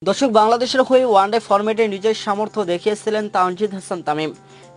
দর্শক, বাংলাদেশের হয়ে ওয়ানডে ফরম্যাটে নিজের সামর্থ্য দেখিয়েছিলেন তানজিদ হাসান তামিম।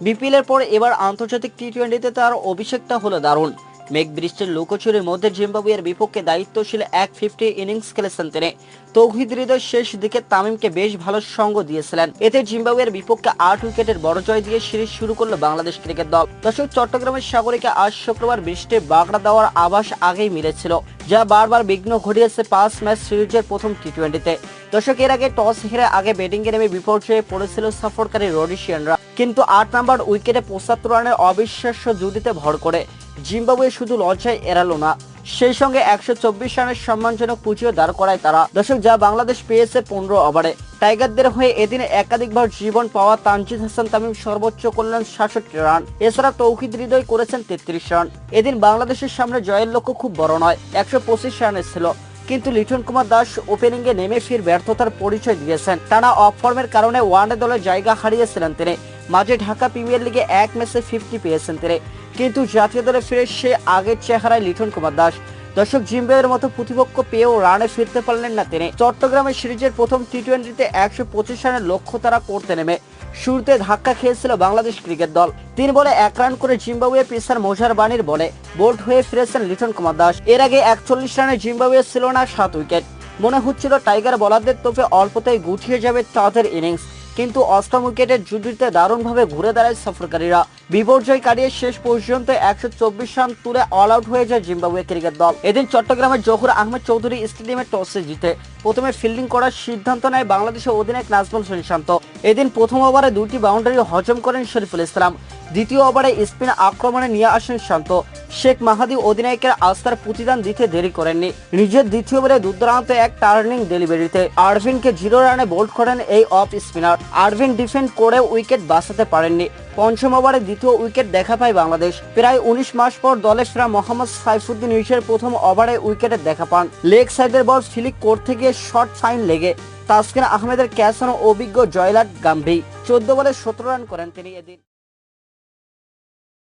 বিপিএলের পর এবার আন্তর্জাতিক টি-20তে তার অভিষেকটা হলো দারুণ। মেঘ বৃষ্টির লুকোচুরির মধ্যে জিম্বাবুয়ের বিপক্ষে দায়িত্বশীল 150 ইনিংস খেলেছেন তিনি। তৌহিদ হৃদয় শেষ দিকে তামিমকে বেশ ভালো সঙ্গ দিয়েছিলেন। এতে জিম্বাবুয়ের বিপক্ষে 8 উইকেটের বড় জয় দিয়ে সিরিজ শুরু করলো বাংলাদেশ ক্রিকেট দল। দর্শক, চট্টগ্রামের সাগরিকে আজ শুক্রবার বৃষ্টির বাগড়া দেওয়ার আভাস আগেই মিলেছিল, যা বারবার বিঘ্ন ঘটিয়েছে 5 ম্যাচ সিরিজের প্রথম টি-20তে। দর্শক, এর আগে টস হেরে আগে ব্যাটিংয়ে নেমে বিপর্যয়ে পড়েছিল সফরকারী রোডেশিয়ানরা, কিন্তু 8 নম্বর উইকেটে 75 রানের অবিশ্বাস্য জুটিতে ভর করে জিম্বাবুয়ে শুধু লজ্জায় এড়ালো না, সেই সঙ্গে 124 রানের সম্মানজনক পুঁজিও দাঁড় করায় তারা। দর্শক, যা বাংলাদেশ পেয়েছে 15 ওভারে। টাইগারদের হয়ে এদিন একাধিকবার জীবন পাওয়া তানজিদ হাসান তামিম সর্বোচ্চ করলেন 66 রান। এছাড়া তৌহিদ হৃদয় করেছেন 33 রান। এদিন বাংলাদেশের সামনে জয়ের লক্ষ্য খুব বড় নয়, 125 রানের ছিল, কিন্তু লিটন কুমার দাস ওপেনিংয়ে নেমে ফির ব্যর্থতার পরিচয় দিয়েছেন। টানা অফ ফর্মের কারণে ওয়ানডে দলের জায়গা হারিয়েছিলেন তিনি। মাঝে ঢাকা প্রিমিয়ার লিগে এক ম্যাচে 50 পেয়েছেন তিনি, কিন্তু জাতীয় দলে ফিরে সে আগের চেহারায় লিটন কুমার দাস। দর্শক, জিম্বাবুয়ের মতো প্রতিপক্ষ পেয়েও রানে ফিরতে পারলেন না তিনি। চট্টগ্রামের সিরিজের প্রথম টি-20তে 125 রানের লক্ষ্য তারা করতে নেমে শুরুতে ধাক্কা খেয়েছিল বাংলাদেশ ক্রিকেট দল। 3 বলে 1 রান করে জিম্বাবুয়ে পেসার মোজার বানির বলে বোল্ড হয়ে ফিরেছেন লিটন কুমার দাস। এর আগে 41 রানে জিম্বাবুয়ে ছিল না 7 উইকেট। মনে হচ্ছিল টাইগার বলারদের তোপে অল্পতেই গুছিয়ে যাবে তাদের ইনিংস, কিন্তু অষ্টম উইকেটের জুটিতে দারুণভাবে ঘুরে দাঁড়ায় সফরকারীরা। বিপর্যয় কাটিয়ে শেষ পর্যন্ত 124 রান তুলে অল আউট হয়ে যায় জিম্বাবুয়ে ক্রিকেট দল। এদিন চট্টগ্রামের জহুর আহমেদ চৌধুরী স্টেডিয়ামে টসে জিতে প্রথমে ফিল্ডিং করার সিদ্ধান্ত নেয় বাংলাদেশের অধিনায়ক নাজমুল হোসেন শান্ত। এদিন প্রথম ওভারে 2টি বাউন্ডারি হজম করেন শরীফুল ইসলাম। দ্বিতীয় ওভারে স্পিন আক্রমণে নিয়ে আসেন শান্ত। শেখ মাহাদি অধিনায়কের আস্থার প্রতিদান দিতে দেরি করেননি। নিজের দ্বিতীয় ওভারে দুর্দান্ত এক টার্নিং ডেলিভারিতে আরভিনকে 0 রানে বোল্ড করেন এই অফ স্পিনার। আরভিন ডিফেন্ড করে উইকেট বাঁচাতে পারেননি। পঞ্চম ওভারে দ্বিতীয় উইকেট দেখা পায় বাংলাদেশ। প্রায় 19 মাস পর দলে ফেরা মোহাম্মদ সাইফুদ্দিন নিজের প্রথম ওভারে উইকেটের দেখা পান। লেগ সাইডের বল ফিলিক করতে গিয়ে শর্ট ফাইন লেগে তাসকিন আহমেদের ক্যাচ ও অভিজ্ঞ জয়লাট গাম্ভীর 14 বলে 17 রান করেন তিনি এদিন।